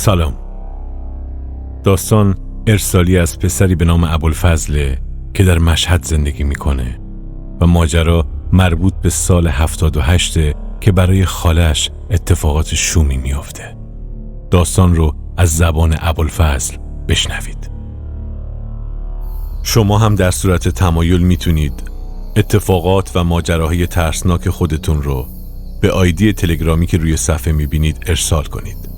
سلام. داستان ارسالی از پسری به نام ابوالفضل که در مشهد زندگی میکنه و ماجرا مربوط به سال 78 که برای خالش اتفاقات شومی میافته. داستان رو از زبان ابوالفضل بشنوید. شما هم در صورت تمایل میتونید اتفاقات و ماجراهای ترسناک خودتون رو به آیدی تلگرامی که روی صفحه میبینید ارسال کنید.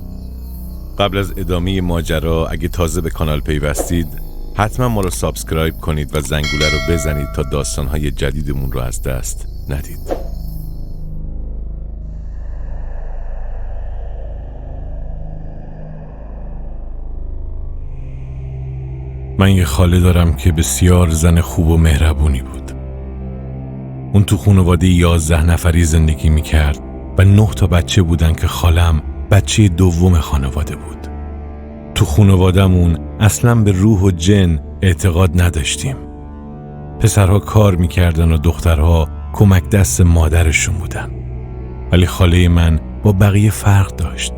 قبل از ادامه ماجرا اگه تازه به کانال پیوستید حتما ما رو سابسکرایب کنید و زنگوله رو بزنید تا داستانهای جدیدمون رو از دست ندید. من یه خاله دارم که بسیار زن خوب و مهربونی بود. اون تو خانواده 11 نفری زندگی میکرد و 9 تا بچه بودن که خالم بچه دوم خانواده بود. تو خانواده‌مون اصلاً به روح و جن اعتقاد نداشتیم. پسرها کار میکردن و دخترها کمک دست مادرشون بودن. ولی خاله من با بقیه فرق داشت.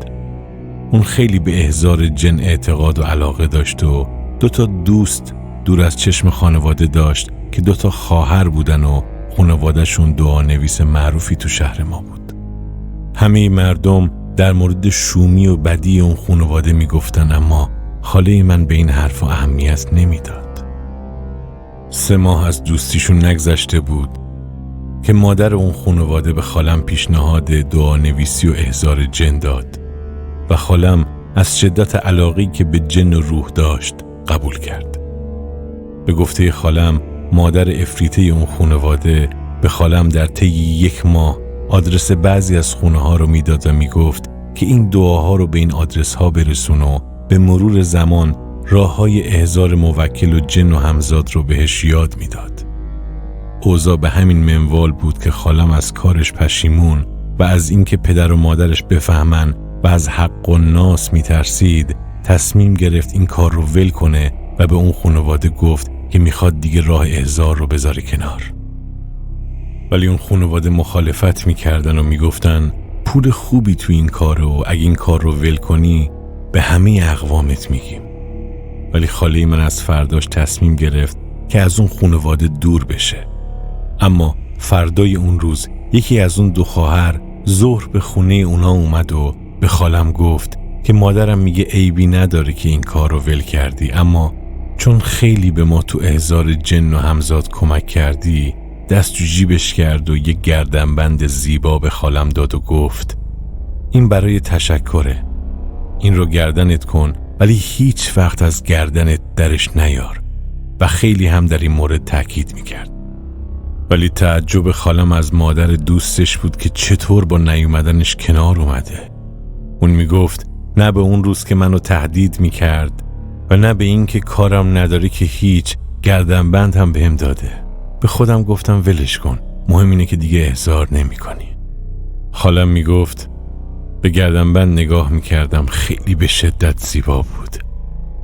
اون خیلی به احضار جن اعتقاد و علاقه داشت و 2 تا دوست دور از چشم خانواده داشت که 2 تا خواهر بودن و خانواده‌شون دعانویس معروفی تو شهر ما بود. همه مردم در مورد شومی و بدی اون خانواده میگفتن، اما خاله من به این حرفا اهمیت نمیداد. 3 ماه از دوستیشون نگذشته بود که مادر اون خانواده به خالم پیشنهاد دعانویسی و احضار جن داد و خالم از شدت علاقه‌ای که به جن و روح داشت قبول کرد. به گفته خالم مادر افریته اون خانواده به خالم در طی 1 ماه آدرس بعضی از خونه ها رو میداد و میگفت که این دعاها رو به این آدرس ها برسون و به مرور زمان راه های احضار موکل و جن و همزاد رو بهش یاد میداد. اوضاع به همین منوال بود که خالم از کارش پشیمون و از اینکه پدر و مادرش بفهمن و از حق و ناس میترسید تصمیم گرفت این کار رو ول کنه و به اون خانواده گفت که میخواد دیگه راه احضار رو بذاره کنار. ولی اون خانواده مخالفت میکردن و میگفتن پول خوبی تو این کاره و اگه این کار رو ول کنی به همه اقوامت میگیم. ولی خاله من از فرداش تصمیم گرفت که از اون خانواده دور بشه. اما فردای اون روز یکی از اون 2 خواهر ظهر به خونه اونا اومد و به خالم گفت که مادرم میگه عیبی نداره که این کار رو ول کردی، اما چون خیلی به ما تو احضار جن و همزاد کمک کردی، دست تو جیبش کرد و یک گردنبند زیبا به خالم داد و گفت این برای تشکره، این رو گردنت کن ولی هیچ وقت از گردنت درش نیار. و خیلی هم در این مورد تأکید میکرد. ولی تعجب خالم از مادر دوستش بود که چطور با نیومدنش کنار اومده. اون میگفت نه به اون روز که منو تهدید میکرد و نه به این که کارم نداره که هیچ، گردنبند هم بهم داده. به خودم گفتم ولش کن، مهم اینه که دیگه احضار نمی کنی. خالم می گفت به گردنبند نگاه می کردم، خیلی به شدت زیبا بود.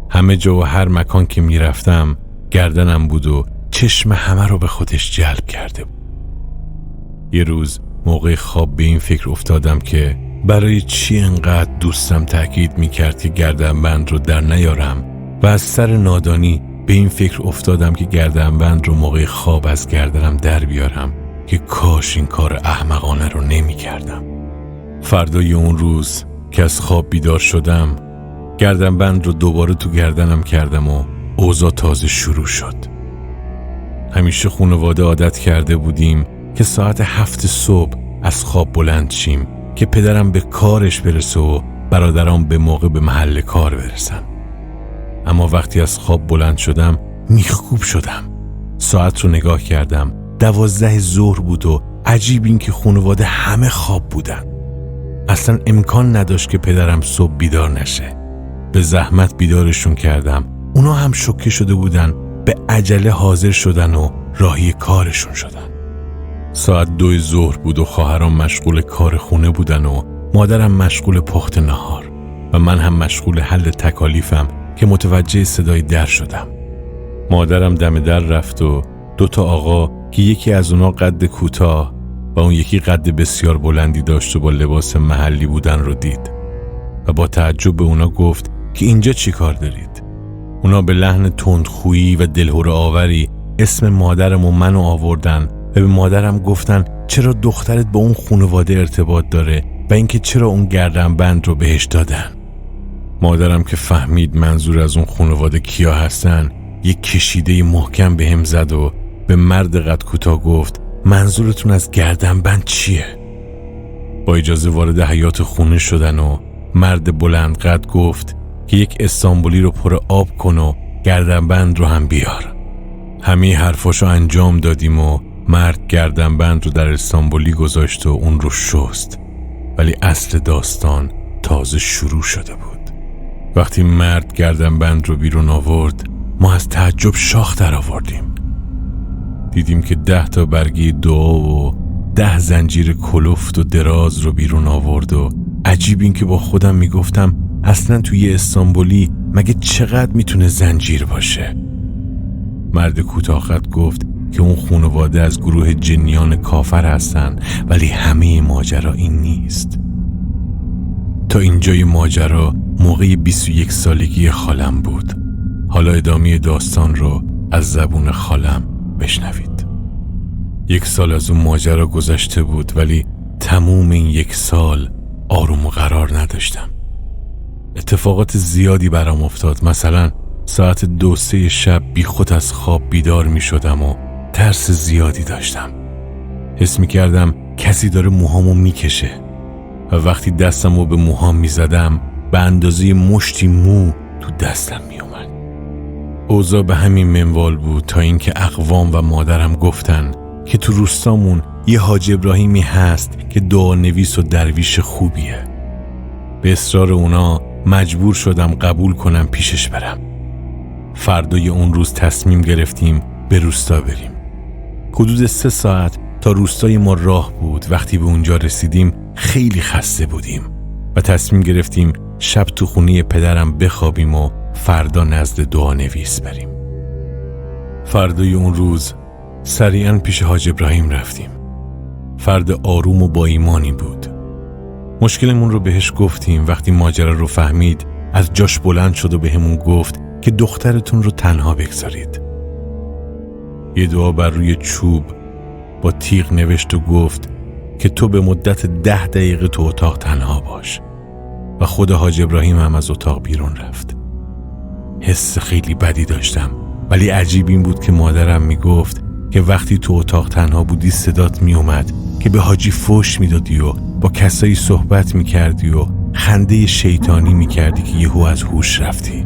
همه جا و هر مکان که می رفتم گردنم بود و چشم همه رو به خودش جلب کرده بود. یه روز موقع خواب به این فکر افتادم که برای چی انقدر دوستم تأکید می کرد که گردنبند رو در نیارم و از سر نادانی به این فکر افتادم که گردنبند رو موقع خواب از گردنم در بیارم که کاش این کار احمقانه رو نمی کردم. فردای اون روز که از خواب بیدار شدم گردنبند رو دوباره تو گردنم کردم و اوضاع تازه شروع شد. همیشه خانواده عادت کرده بودیم که ساعت 7 صبح از خواب بلند شیم که پدرم به کارش برسه و برادرام به موقع به محل کار برسن. اما وقتی از خواب بلند شدم میخکوب شدم. ساعت رو نگاه کردم 12 ظهر بود و عجیب این که خانواده همه خواب بودن. اصلا امکان نداشت که پدرم صبح بیدار نشه. به زحمت بیدارشون کردم. اونا هم شوکه شده بودن، به عجله حاضر شدن و راهی کارشون شدن. ساعت 2 ظهر بود و خواهرام مشغول کار خونه بودن و مادرم مشغول پخت نهار و من هم مشغول حل تکالیفم که متوجه صدای در شدم. مادرم دم در رفت و 2 تا آقا که یکی از اونا قد کوتاه و اون یکی قد بسیار بلندی داشت و با لباس محلی بودن رو دید. و با تعجب به اونا گفت که اینجا چی کار دارید؟ اونا به لحن تندخویی و دلهره آوری اسم مادرم و منو آوردن و به مادرم گفتن چرا دخترت با اون خانواده ارتباط داره و اینکه چرا اون گردنبند رو بهش دادن. مادرم که فهمید منظور از اون خانواده کیا هستن یک کشیده محکم به هم زد و به مرد قد کوتاه گفت منظورتون از گردنبند چیه؟ با اجازه وارد حیاط خونه شدن و مرد بلند قد گفت که یک استانبولی رو پر آب کن و گردنبند رو هم بیار. همه حرفاشو انجام دادیم و مرد گردنبند رو در استانبولی گذاشت و اون رو شست. ولی اصل داستان تازه شروع شده بود. وقتی مرد گردنبند رو بیرون آورد ما از تعجب شاخ در آوردیم. دیدیم که 10 تا برگه دعا و 10 زنجیر کلفت و دراز رو بیرون آورد و عجیب این که با خودم میگفتم اصلا توی استانبولی مگه چقدر میتونه زنجیر باشه؟ مرد کوتاه گفت که اون خانواده از گروه جنیان کافر هستن ولی همه ماجرا این نیست. تا اینجای ماجرا موقع 21 سالگی خالم بود. حالا ادامه داستان رو از زبون خالم بشنوید. 1 سال از اون ماجرا گذشته بود ولی تموم این 1 سال آروم و قرار نداشتم. اتفاقات زیادی برام افتاد. مثلا ساعت 2-3 شب بی خود از خواب بیدار می شدم و ترس زیادی داشتم. حس می کردم کسی داره موهامو می کشه و وقتی دستمو به موهام می زدم به اندازه مشتی مو تو دستم می اومد. اوضاع به همین منوال بود تا اینکه اقوام و مادرم گفتن که تو روستامون یه حاج ابراهیمی هست که دعا نویس و درویش خوبیه. به اصرار اونا مجبور شدم قبول کنم پیشش برم. فردای اون روز تصمیم گرفتیم به روستا بریم. حدود 3 ساعت تا روستای ما راه بود. وقتی به اونجا رسیدیم خیلی خسته بودیم و تصمیم گرفتیم شب تو خونه پدرم بخوابیم و فردا نزد دعا نویس بریم. فردای اون روز سریعا پیش حاج ابراهیم رفتیم. فرد آروم و با ایمانی بود. مشکلمون رو بهش گفتیم. وقتی ماجرا رو فهمید از جاش بلند شد و بهمون گفت که دخترتون رو تنها بگذارید. یه دعا بر روی چوب با تیغ نوشت و گفت که تو به مدت 10 دقیقه تو اتاق تنها باش و خود حاج ابراهیم هم از اتاق بیرون رفت. حس خیلی بدی داشتم ولی عجیب این بود که مادرم میگفت که وقتی تو اتاق تنها بودی صدات میومد که به حاجی فحش میدادی و با کسایی صحبت میکردی و خنده شیطانی میکردی که یهو از هوش رفتی.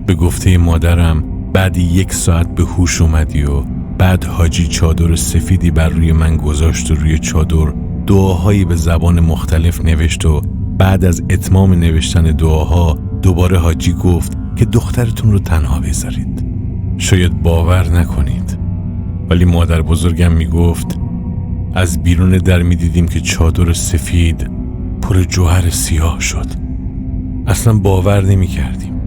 به گفته مادرم بعد 1 ساعت به هوش اومدی و بعد حاجی چادر سفیدی بر روی من گذاشت و روی چادر دعاهایی به زبان مختلف نوشت و بعد از اتمام نوشتن دعاها دوباره حاجی گفت که دخترتون رو تنها بذارید. شاید باور نکنید ولی مادر بزرگم میگفت از بیرون در میدیدیم که چادر سفید پر جوهر سیاه شد. اصلا باور نمیکردیم.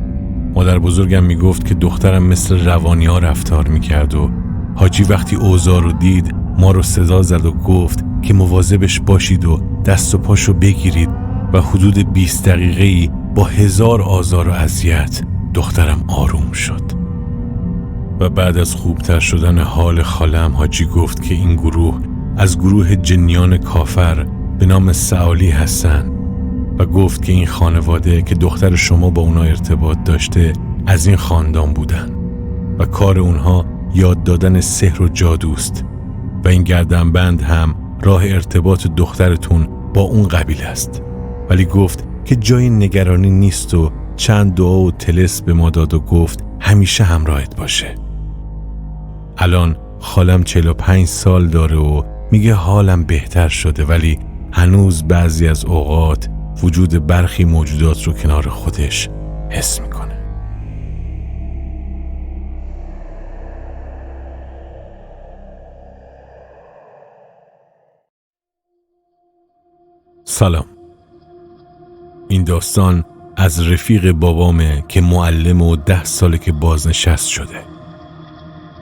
مادر بزرگم میگفت که دخترم مثل روانی ها رفتار میکرد و حاجی وقتی اوضاع رو دید ما رو صدا زد و گفت که مواظبش باشید و دست و پاشو بگیرید و حدود 20 دقیقه‌ای با 1000 آزار و اذیت دخترم آروم شد. و بعد از خوبتر شدن حال خالم حاجی گفت که این گروه از گروه جنیان کافر به نام سعالی هستن و گفت که این خانواده که دختر شما با اونا ارتباط داشته از این خاندان بودن و کار اونها یاد دادن سحر و جادوست و این گردنبند هم راه ارتباط دخترتون با اون قبیله است. ولی گفت که جای نگرانی نیست و چند دعا و طلسم به ما داد و گفت همیشه همراهت باشه. الان خالم 45 سال داره و میگه حالم بهتر شده ولی هنوز بعضی از اوقات وجود برخی موجودات رو کنار خودش حس میکنه. سلام. این داستان از رفیق بابامه که معلم و 10 ساله که بازنشست شده.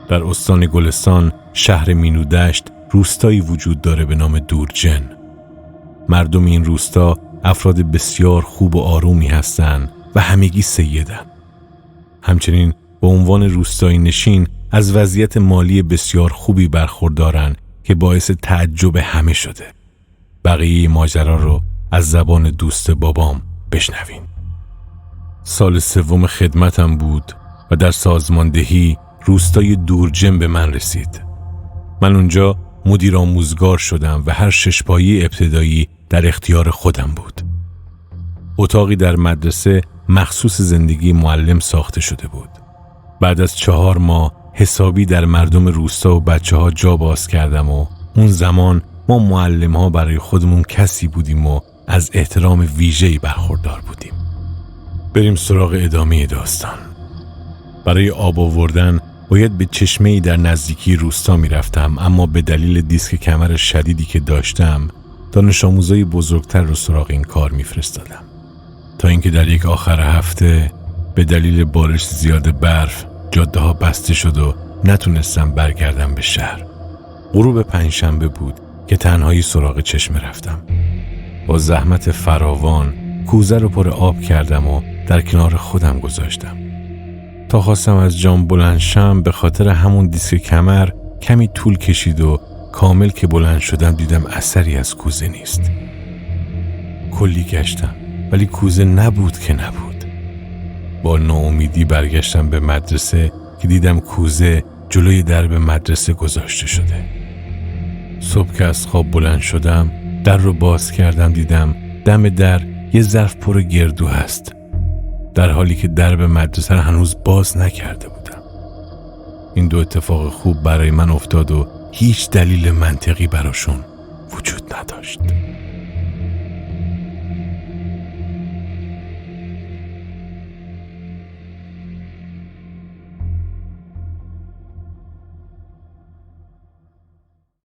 در استان گلستان شهر مینودشت روستایی وجود داره به نام دورجن. مردم این روستا افراد بسیار خوب و آرومی هستند و همگی سیدن. همچنین به عنوان روستایی نشین از وضعیت مالی بسیار خوبی برخوردارن که باعث تعجب همه شده. بقیه ماجرا رو از زبان دوست بابام بشنوین. سال 3 خدمتم بود و در سازماندهی روستای دورجم به من رسید. من اونجا مدیر آموزگار شدم و هر 6 پایه ابتدایی در اختیار خودم بود. اتاقی در مدرسه مخصوص زندگی معلم ساخته شده بود. بعد از 4 ماه حسابی در مردم روستا و بچه‌ها جا باز کردم و اون زمان ما معلم‌ها برای خودمون کسی بودیم و از احترام ویژه‌ای برخوردار بودیم. بریم سراغ ادامه داستان. برای آب آوردن باید به چشمه‌ای در نزدیکی روستا می‌رفتم، اما به دلیل دیسک کمر شدیدی که داشتم دانش آموزای بزرگتر رو سراغ این کار می‌فرستادم. تا اینکه در یک آخر هفته به دلیل بارش زیاد برف جاده‌ها بسته شد و نتونستم برگردم به شهر. غروب پنجشنبه بود که تنهایی سراغ چشمه رفتم. با زحمت فراوان کوزه رو پر آب کردم و در کنار خودم گذاشتم. تا خواستم از جام بلند شم به خاطر همون دیسک کمر کمی طول کشید و کامل که بلند شدم دیدم اثری از کوزه نیست. کلی گشتم ولی کوزه نبود که نبود. با ناامیدی برگشتم به مدرسه که دیدم کوزه جلوی درب مدرسه گذاشته شده. صبح که از خواب بلند شدم در رو باز کردم، دیدم دم در یه ظرف پر گردو هست، در حالی که درب مدرسه هنوز باز نکرده بودم. این 2 اتفاق خوب برای من افتاد و هیچ دلیل منطقی براشون وجود نداشت.